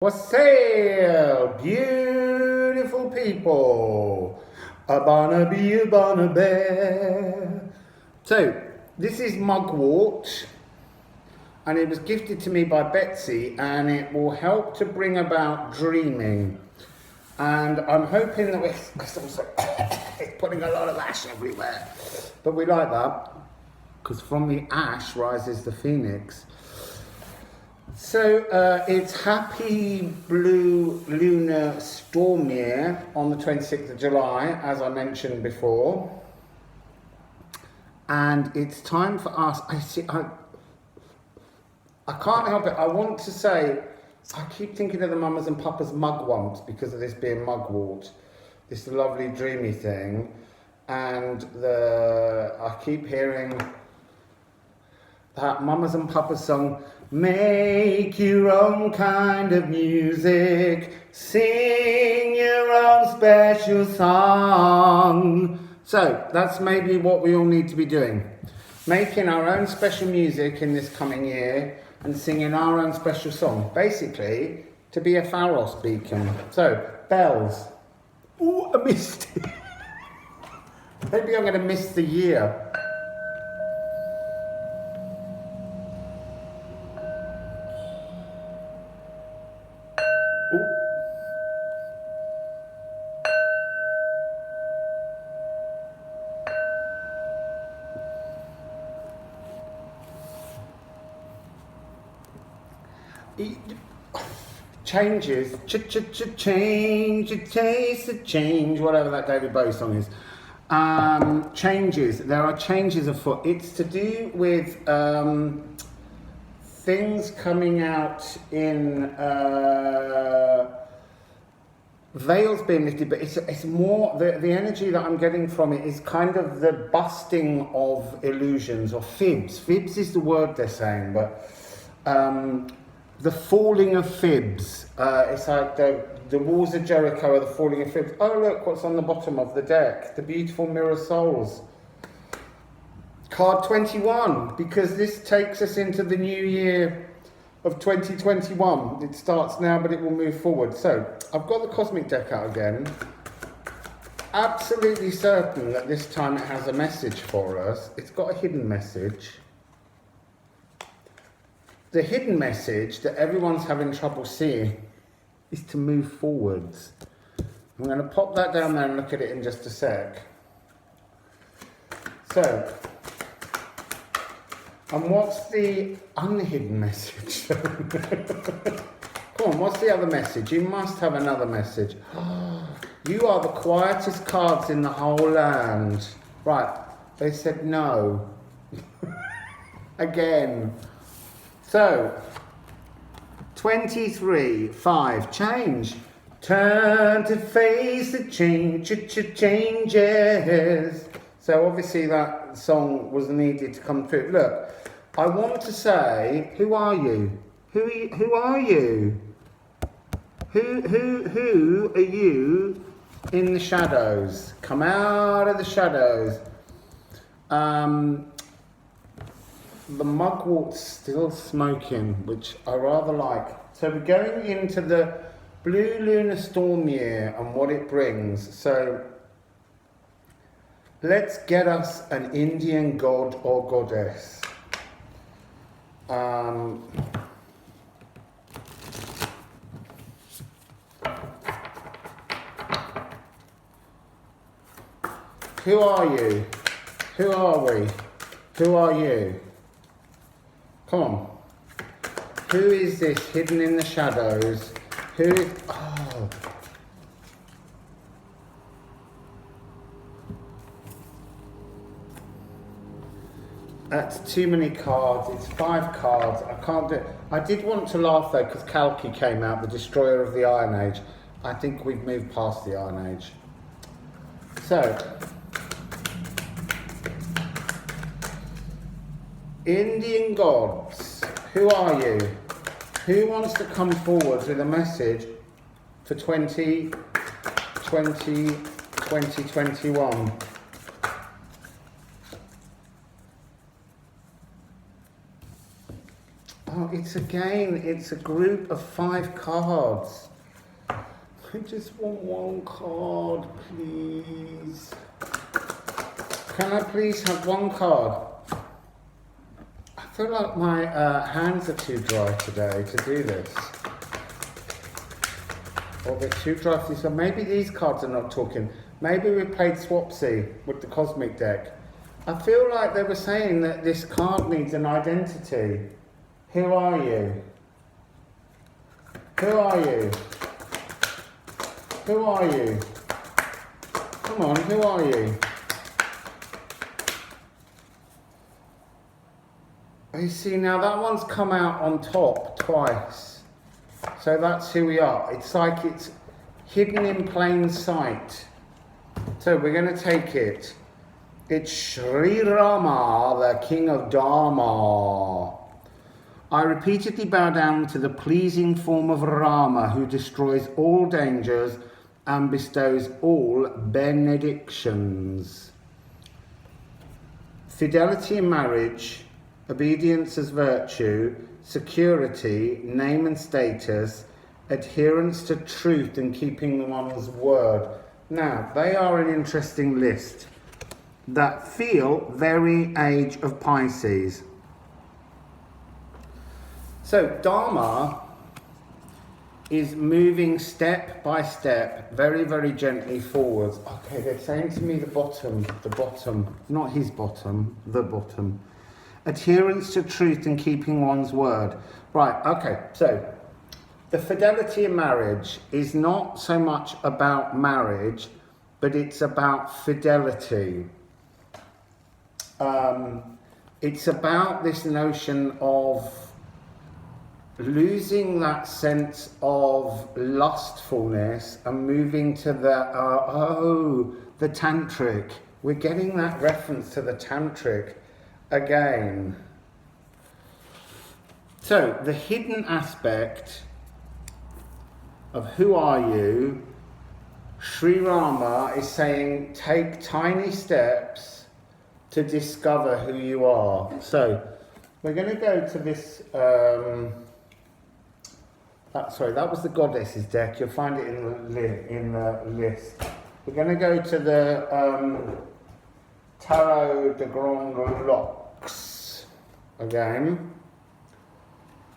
Wassail, beautiful people, a Barnaby, a Barnaby. So, this is mugwort, and it was gifted to me by Betsy, and it will help to bring about dreaming. And I'm hoping that it's putting a lot of ash everywhere, but we like that, because from the ash rises the phoenix. So it's Happy Blue Lunar Storm Year on the 26th of July, as I mentioned before. And it's time for us, I can't help it, I want to say, I keep thinking of the Mamas and Papas mugwumps because of this being mugwort, this lovely dreamy thing. And I keep hearing that Mamas and Papas song, make your own kind of music, sing your own special song. So that's maybe what we all need to be doing. Making our own special music in this coming year and singing our own special song. Basically, to be a Pharos beacon. So, bells. Ooh, I missed it. Maybe I'm going to miss the year. Changes, change, it tastes of change, whatever that David Bowie song is. Changes, there are changes afoot. It's to do with things coming out in veils being lifted, but it's more, the energy that I'm getting from it is kind of the busting of illusions or fibs. Fibs is the word they're saying, but the falling of fibs. It's like the walls of Jericho are the falling of fibs. Oh, look what's on the bottom of the deck. The beautiful mirror souls. Card 21, because this takes us into the new year of 2021. It starts now, but it will move forward. So, I've got the cosmic deck out again. Absolutely certain that this time it has a message for us. It's got a hidden message. The hidden message that everyone's having trouble seeing is to move forwards. I'm going to pop that down there and look at it in just a sec. So, and what's the unhidden message? Come on, what's the other message? You must have another message. You are the quietest cards in the whole land. Right, they said no. Again. So, 23-5, change. Turn to face the changes. So obviously that song was needed to come through. Look, I want to say, who are you? Who are you? Who are you in the shadows? Come out of the shadows. The mugwort's still smoking, which I rather like. So we're going into the blue lunar storm year and what it brings. So let's get us an Indian god or goddess. Who are you? Who are we? Who are you? Come on. Who is this hidden in the shadows? Who is... Oh. That's too many cards. It's 5 cards. I can't do it. I did want to laugh though because Kalki came out, the destroyer of the Iron Age. I think we've moved past the Iron Age. So... Indian gods, who are you? Who wants to come forward with a message for 2021? Oh, it's a group of 5 cards. I just want 1 card, please. Can I please have 1 card? I feel like my hands are too dry today to do this. Or they're too dry for this. So maybe these cards are not talking. Maybe we played Swapsy with the Cosmic deck. I feel like they were saying that this card needs an identity. Who are you? Who are you? Who are you? Come on, who are you? You see, now that one's come out on top twice. So that's who we are. It's like it's hidden in plain sight. So we're going to take it. It's Sri Rama, the king of Dharma. I repeatedly bow down to the pleasing form of Rama, who destroys all dangers and bestows all benedictions. Fidelity in marriage, obedience as virtue, security, name and status, adherence to truth and keeping one's word. Now, they are an interesting list that feel very age of Pisces. So, Dharma is moving step by step, very, very gently forwards. Okay, they're saying to me the bottom, not his bottom, the bottom. Adherence to truth and keeping one's word. Right, okay, so the fidelity in marriage is not so much about marriage, but it's about fidelity. It's about this notion of losing that sense of lustfulness and moving to the tantric. We're getting that reference to the tantric again. So the hidden aspect of who are you, Sri Rama is saying take tiny steps to discover who you are. So we're going to go to this, that was the Goddesses deck. You'll find it in the list. We're going to go to the Tarot de Grand Luxe again.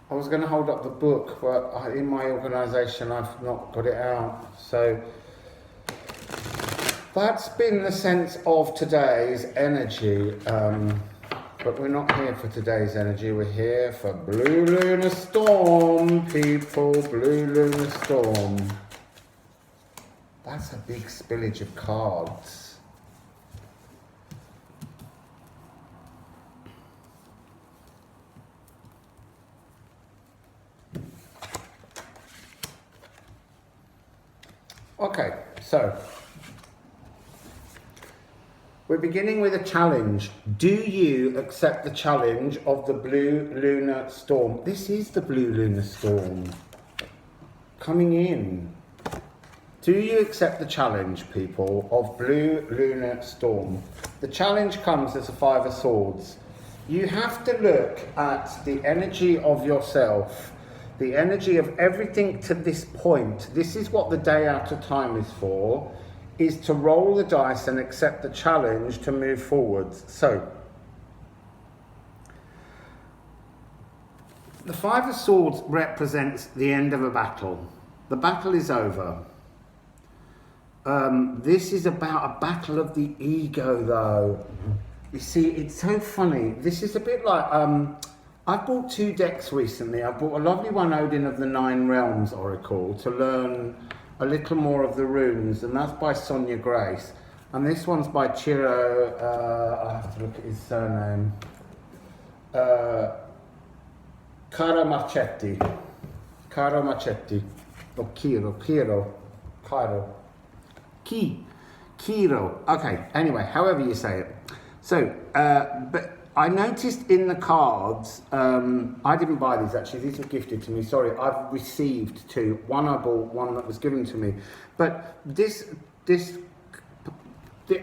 I was going to hold up the book, but in my organisation I've not got it out. So that's been the sense of today's energy. But we're not here for today's energy. We're here for Blue Lunar Storm, people. Blue Lunar Storm. That's a big spillage of cards. Okay, so we're beginning with a challenge. Do you accept the challenge of the Blue Lunar Storm? This is the Blue Lunar Storm coming in. Do you accept the challenge, people, of Blue Lunar Storm? The challenge comes as a 5 of Swords. You have to look at the energy of yourself, the energy of everything to this point. This is what the day out of time is for, is to roll the dice and accept the challenge to move forwards. So, the 5 of Swords represents the end of a battle. The battle is over. This is about a battle of the ego, though. You see, it's so funny. This is a bit like, I bought 2 decks recently. I bought a lovely one, Odin of the 9 Realms Oracle, to learn a little more of the runes, and that's by Sonia Grace. And this one's by Ciro, I have to look at his surname. Marchetti. Marchetti. Or Ciro. Okay, anyway, however you say it. So, but I noticed in the cards, I didn't buy these actually, these were gifted to me, sorry, I've received 2. One I bought, one that was given to me. But the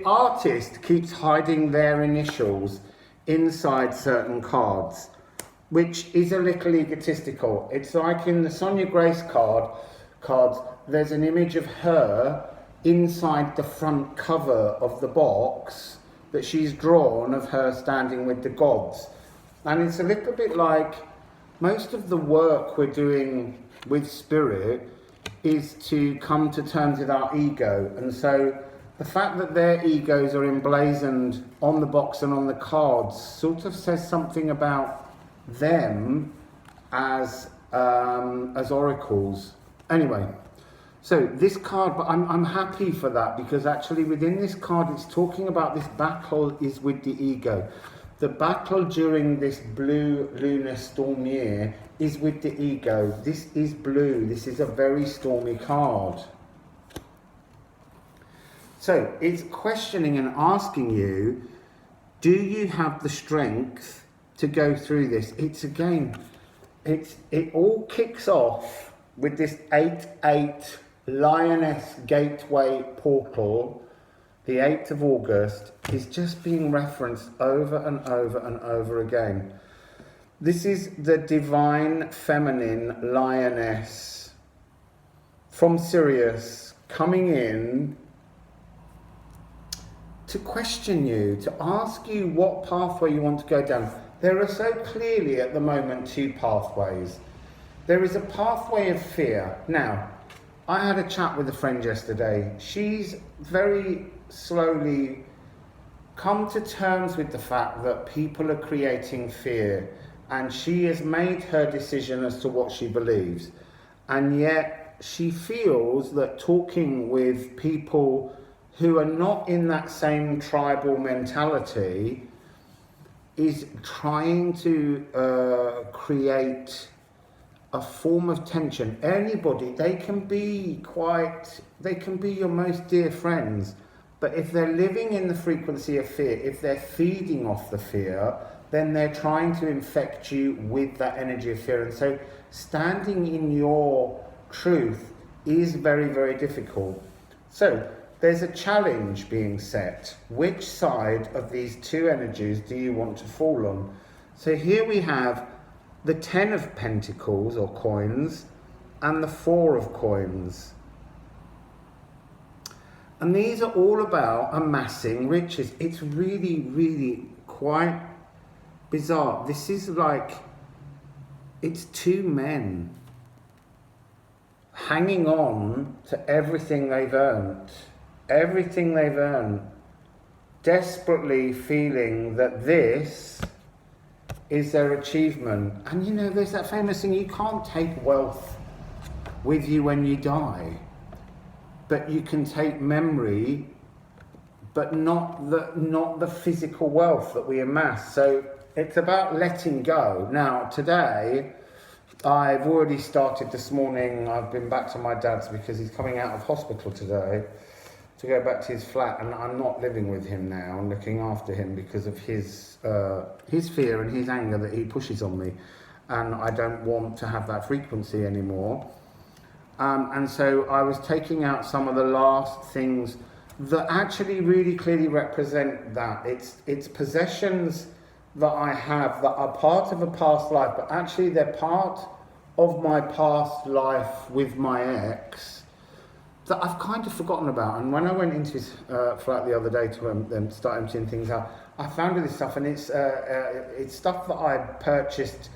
artist keeps hiding their initials inside certain cards. which is a little egotistical. It's like in the Sonia Grace cards, there's an image of her inside the front cover of the box that she's drawn of her standing with the gods. And it's a little bit like most of the work we're doing with spirit is to come to terms with our ego. And so the fact that their egos are emblazoned on the box and on the cards sort of says something about them as oracles. Anyway, so this card, but I'm happy for that, because actually within this card it's talking about this battle is with the ego. The battle during this blue lunar storm year is with the ego. This is blue. This is a very stormy card. So it's questioning and asking you, do you have the strength to go through this? It's again, it all kicks off with this 8-8 Lioness Gateway portal. The 8th of August is just being referenced over and over and over again. This is the divine feminine lioness from Sirius coming in to question you, to ask you what pathway you want to go down. There are so clearly at the moment 2 pathways. There is a pathway of fear. Now, I had a chat with a friend yesterday. She's very slowly come to terms with the fact that people are creating fear, and she has made her decision as to what she believes. And yet she feels that talking with people who are not in that same tribal mentality is trying to create a form of tension. Anybody, they can be your most dear friends, but if they're living in the frequency of fear, if they're feeding off the fear, then they're trying to infect you with that energy of fear. And so standing in your truth is very, very difficult. So there's a challenge being set. Which side of these 2 energies do you want to fall on? So here we have the 10 of Pentacles or coins and the 4 of coins. And these are all about amassing riches. It's really, really quite bizarre. This is like, it's 2 men hanging on to everything they've earned. Everything they've earned, desperately feeling that this is their achievement. And you know, there's that famous thing, you can't take wealth with you when you die, but you can take memory, but not the physical wealth that we amass. So it's about letting go. Now today, I've already started this morning, I've been back to my dad's because he's coming out of hospital today, to go back to his flat, and I'm not living with him now and looking after him because of his fear and his anger that he pushes on me, and I don't want to have that frequency anymore. And so I was taking out some of the last things that actually really clearly represent that. It's possessions that I have that are part of a past life, but actually they're part of my past life with my ex that I've kind of forgotten about. And when I went into his flat the other day to start emptying things out, I found all this stuff, and it's stuff that I purchased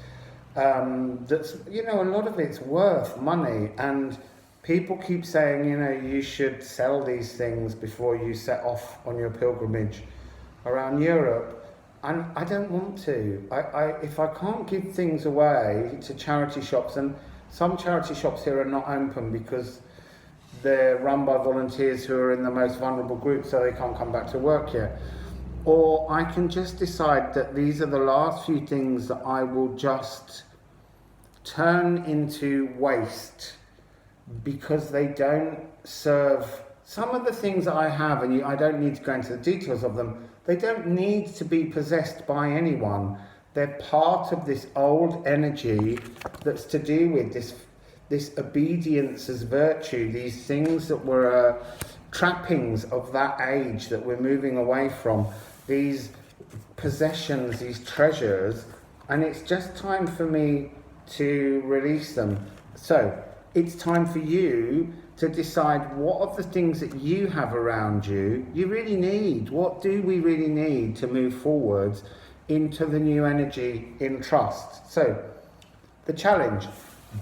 that's, you know, a lot of it's worth money, and people keep saying, you know, you should sell these things before you set off on your pilgrimage around Europe. And I don't want to. If I can't give things away to charity shops, and some charity shops here are not open because they're run by volunteers who are in the most vulnerable group, so they can't come back to work yet. Or I can just decide that these are the last few things that I will just turn into waste because they don't serve. Some of the things that I have, and I don't need to go into the details of them, they don't need to be possessed by anyone. They're part of this old energy that's to do with this obedience as virtue, these things that were trappings of that age that we're moving away from, these possessions, these treasures. and it's just time for me to release them. So it's time for you to decide what of the things that you have around you really need. What do we really need to move forwards into the new energy in trust? So the challenge,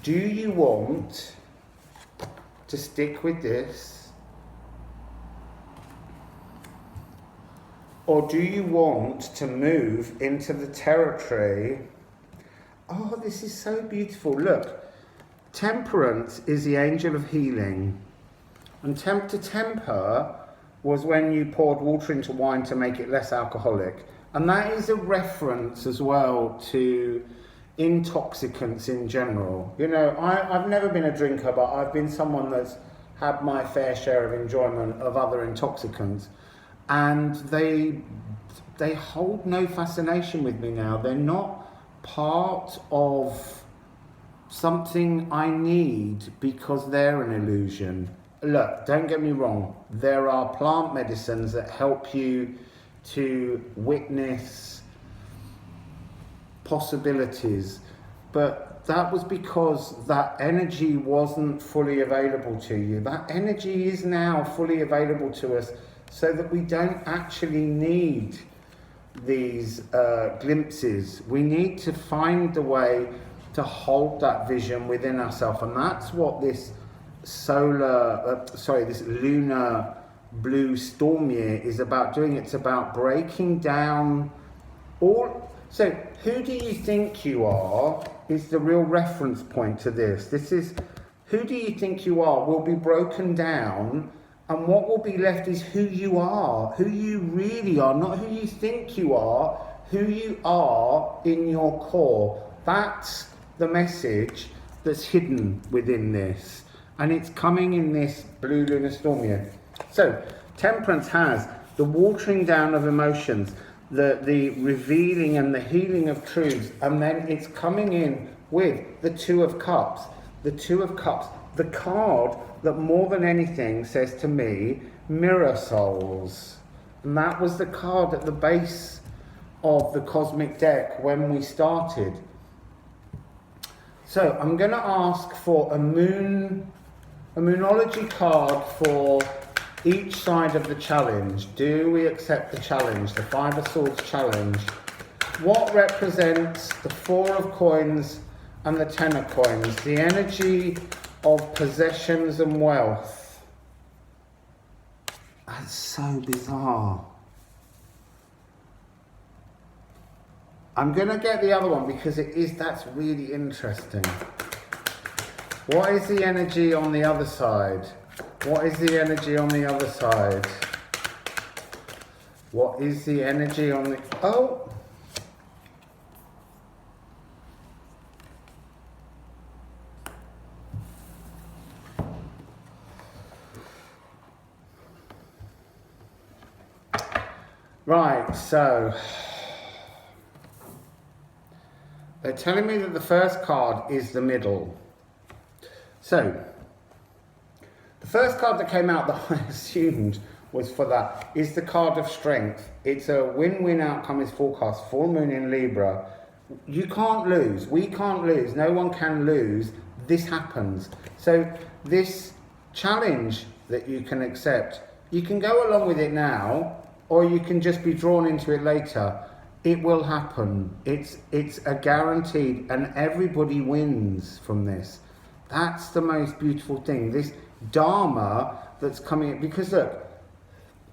do you want to stick with this, or do you want to move into the territory? Oh, this is so beautiful. Look, Temperance is the angel of healing, and to temper was when you poured water into wine to make it less alcoholic, and that is a reference as well to intoxicants in general. You know, I've never been a drinker, but I've been someone that's had my fair share of enjoyment of other intoxicants, and they hold no fascination with me now. They're not part of something I need because they're an illusion. Look, don't get me wrong, there are plant medicines that help you to witness possibilities, but that was because that energy wasn't fully available to you. That energy is now fully available to us, so that we don't actually need these glimpses. We need to find the way to hold that vision within ourselves, and that's what this this lunar blue storm year is about doing. It's about breaking down all. So who do you think you are is the real reference point to this. This is who do you think you are will be broken down, and what will be left is who you are, who you really are, not who you think you are, who you are in your core. That's the message that's hidden within this, and it's coming in this blue lunar storm year. So Temperance has the watering down of emotions, the revealing and the healing of truths, and then it's coming in with the Two of Cups. The Two of Cups, the card that more than anything says to me, mirror souls. And that was the card at the base of the cosmic deck when we started. So I'm going to ask for a Moonology card for each side of the challenge. Do we accept the challenge, the Five of Swords challenge? What represents the Four of Coins and the Ten of Coins? The energy of possessions and wealth. That's so bizarre. I'm going to get the other one because that's really interesting. What is the energy on the other side? What is the energy on the other side? What is the energy on the... Oh! Right, so... They're telling me that the first card is the middle. So, the first card that came out that I assumed was for that is the card of strength. It's a win-win outcome is forecast. Full moon in Libra. You can't lose. We can't lose. No one can lose. This happens. So this challenge that you can accept, you can go along with it now, or you can just be drawn into it later. It will happen. It's a guaranteed, and everybody wins from this. That's the most beautiful thing. This Dharma that's coming, because look,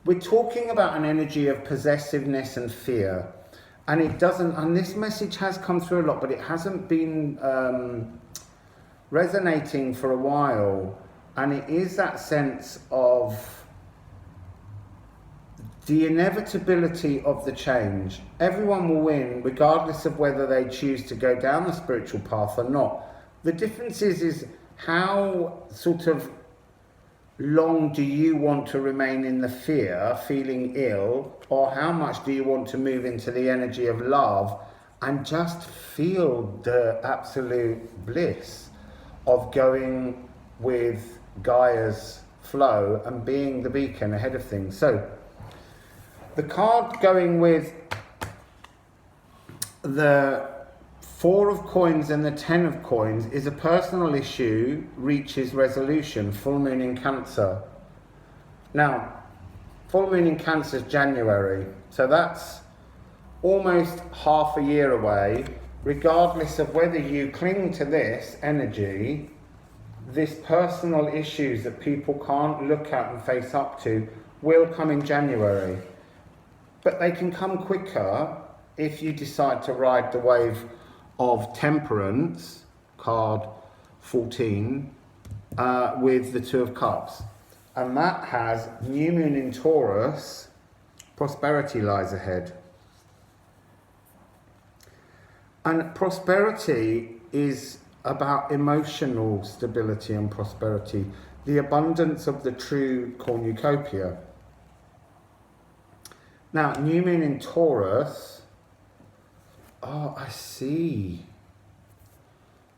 we're talking about an energy of possessiveness and fear, and it doesn't, and this message has come through a lot, but it hasn't been resonating for a while, and it is that sense of the inevitability of the change. Everyone will win regardless of whether they choose to go down the spiritual path or not. The difference is how sort of long do you want to remain in the fear, feeling ill, or how much do you want to move into the energy of love and just feel the absolute bliss of going with Gaia's flow and being the beacon ahead of things. So the card going with the Four of coins and the 10 of coins is a personal issue reaches resolution, full moon in Cancer. Now, full moon in Cancer is January, so that's almost half a year away. Regardless of whether you cling to this energy, this personal issues that people can't look at and face up to will come in January. But they can come quicker if you decide to ride the wave of Temperance, card 14, with the Two of Cups. And that has new moon in Taurus, prosperity lies ahead. And prosperity is about emotional stability and prosperity, the abundance of the true cornucopia. Now, new moon in Taurus, oh, I see.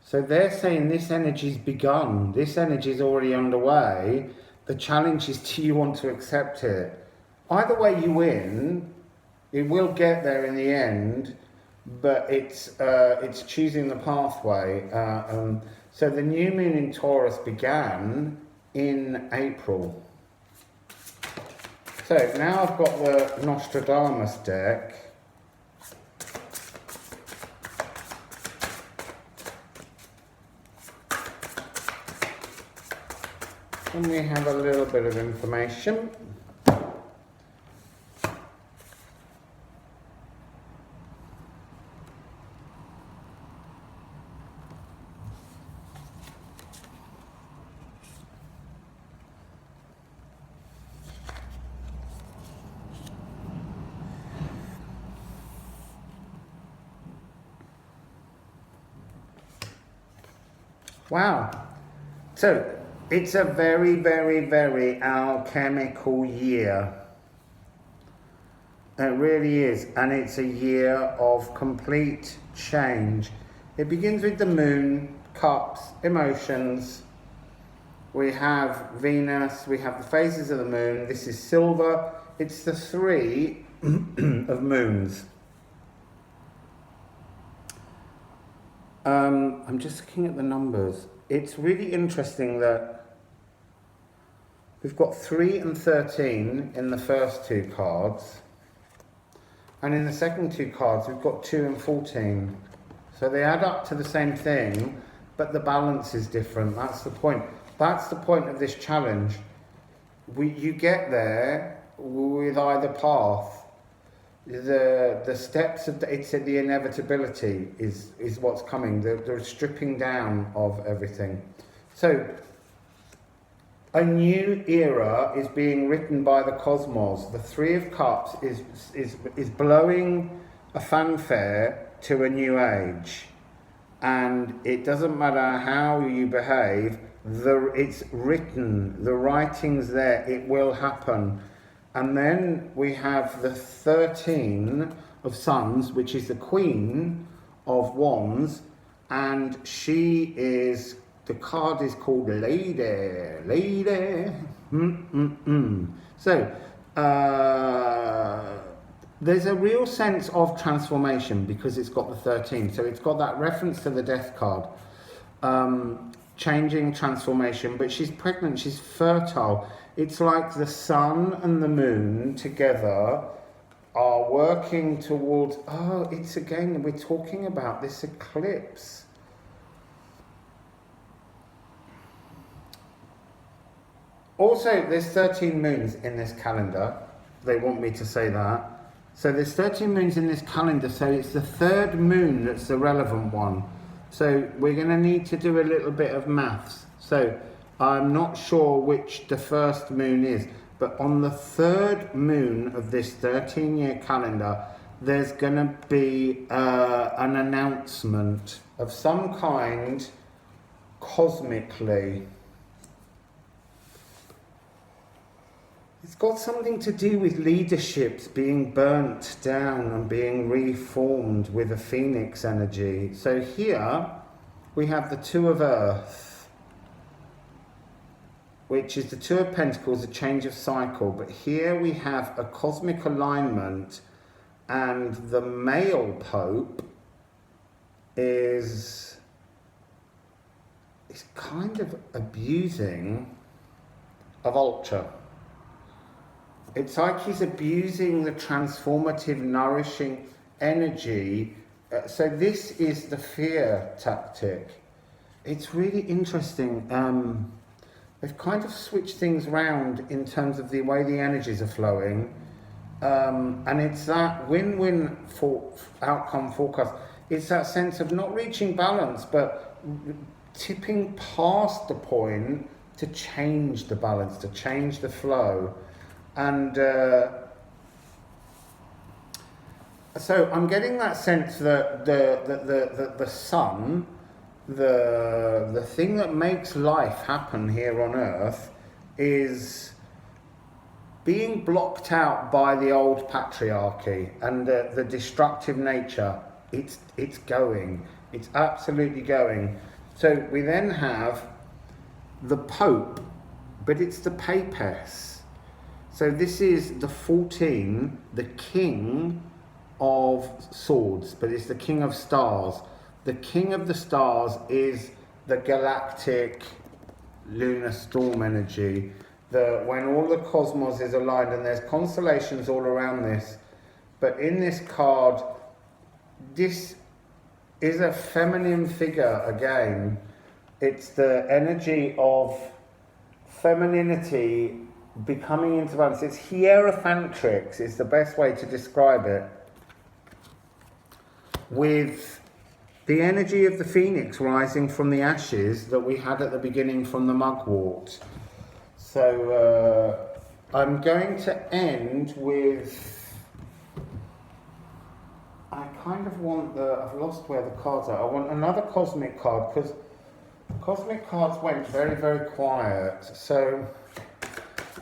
So they're saying this energy's begun, this energy's already underway. The challenge is, do you want to accept it? Either way you win, it will get there in the end, but it's choosing the pathway. So the new moon in Taurus began in April. So now I've got the Nostradamus deck. And we have a little bit of information. Wow. So it's a very, very, very alchemical year. It really is. And it's a year of complete change. It begins with the moon, cups, emotions. We have Venus, we have the phases of the moon. This is silver. It's the three of moons. I'm just looking at the numbers. It's really interesting that we've got 3 and 13 in the first two cards. And in the second two cards, we've got 2 and 14. So they add up to the same thing, but the balance is different. That's the point. That's the point of this challenge. You get there with either path. The steps of the inevitability is what's coming. The stripping down of everything. So a new era is being written by the cosmos. The Three of Cups is blowing a fanfare to a new age, and it doesn't matter how you behave. It's written. The writing's there. It will happen. And then we have the 13 of Sons, which is the Queen of Wands, and she is, the card is called Lady. So, there's a real sense of transformation because it's got the 13. So it's got that reference to the Death card. Changing, transformation, but she's pregnant, she's fertile. It's like the sun and the moon together are working towards, it's again, we're talking about this eclipse. Also, there's 13 moons in this calendar. They want me to say that. So there's 13 moons in this calendar, so it's the third moon that's the relevant one. So we're going to need to do a little bit of maths. So I'm not sure which the first moon is, but on the third moon of this 13-year calendar, there's going to be an announcement of some kind cosmically. It's got something to do with leaderships being burnt down and being reformed with a phoenix energy. So here we have the Two of Earth, which is the Two of Pentacles, a change of cycle. But here we have a cosmic alignment, and the male Pope is kind of abusing a vulture. It's like he's abusing the transformative, nourishing energy. So this is the fear tactic. It's really interesting. They've kind of switched things around in terms of the way the energies are flowing. And it's that win-win outcome forecast. It's that sense of not reaching balance, but tipping past the point to change the balance, to change the flow. And so I'm getting that sense that the sun, the thing that makes life happen here on Earth, is being blocked out by the old patriarchy and the destructive nature. It's going. It's absolutely going. So we then have the Pope, but it's the Papess. So this is the 14, the King of Swords, but it's the King of Stars. The King of the Stars is the galactic lunar storm energy. When all the cosmos is aligned, and there's constellations all around this, but in this card, this is a feminine figure again. It's the energy of femininity becoming into balance. It's hierophantrix is the best way to describe it, with the energy of the phoenix rising from the ashes that we had at the beginning from the mugwort. So I'm going to end with, I kind of want I've lost where the cards are. I want another cosmic card, because cosmic cards went very, very quiet. So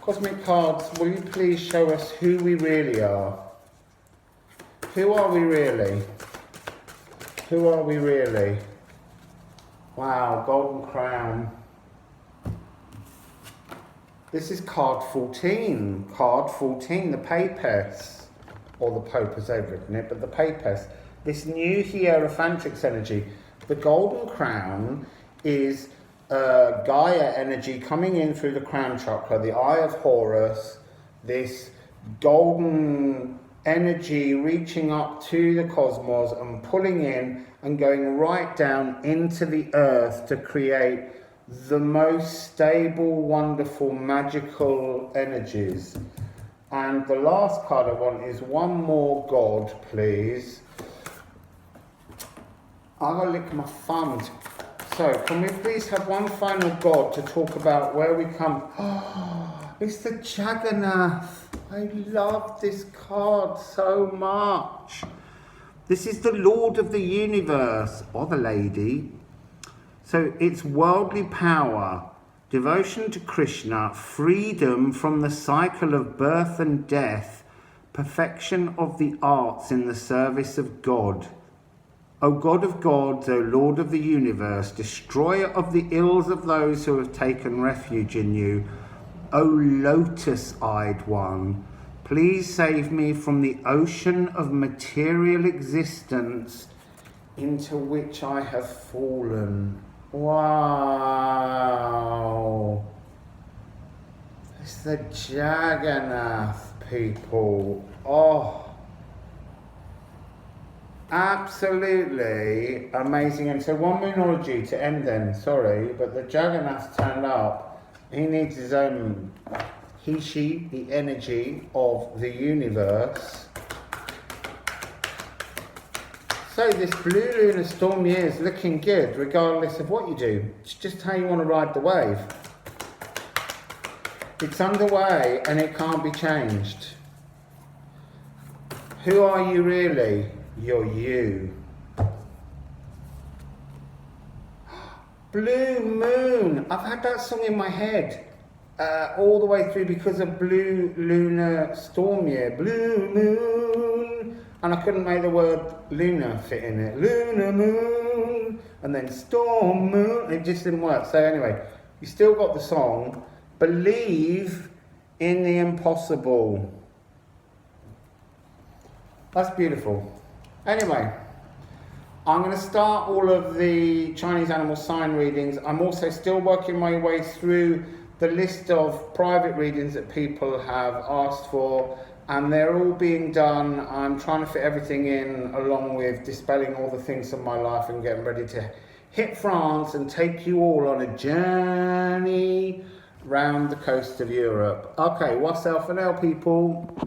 cosmic cards, will you please show us who we really are? Who are we really? Who are we really? Wow, Golden Crown. This is card 14. Card 14, the Papess. Or the Pope as they've written it, but the Papess. This new hierophantrix energy. The Golden Crown is Gaia energy coming in through the crown chakra, the Eye of Horus, this golden energy reaching up to the cosmos and pulling in and going right down into the earth to create the most stable, wonderful, magical energies. And the last card I want is one more God, please. I'm going to lick my thumb. So, can we please have one final God to talk about where we come? Oh, it's the Jagannath. I love this card so much. This is the Lord of the Universe, or the Lady. So it's worldly power, devotion to Krishna, freedom from the cycle of birth and death, perfection of the arts in the service of God. O God of gods, O Lord of the universe, destroyer of the ills of those who have taken refuge in you, O lotus-eyed one, please save me from the ocean of material existence into which I have fallen. Wow. It's the Jagannath, people. Oh. Absolutely amazing. And so one Moonology to end then, sorry, but the Jagannath turned up. He needs his own, she, the energy of the universe. So this blue lunar storm year is looking good regardless of what you do. It's just how you want to ride the wave. It's underway and it can't be changed. Who are you really? You're you. Blue moon. I've had that song in my head all the way through because of blue lunar storm year. Blue moon. And I couldn't make the word lunar fit in it. Lunar moon. And then storm moon. It just didn't work. So anyway, you still got the song. Believe in the impossible. That's beautiful. Anyway, I'm going to start all of the Chinese animal sign readings. I'm also still working my way through the list of private readings that people have asked for, and they're all being done. I'm trying to fit everything in, along with dispelling all the things in my life and getting ready to hit France and take you all on a journey round the coast of Europe. Okay, wassail for now, people.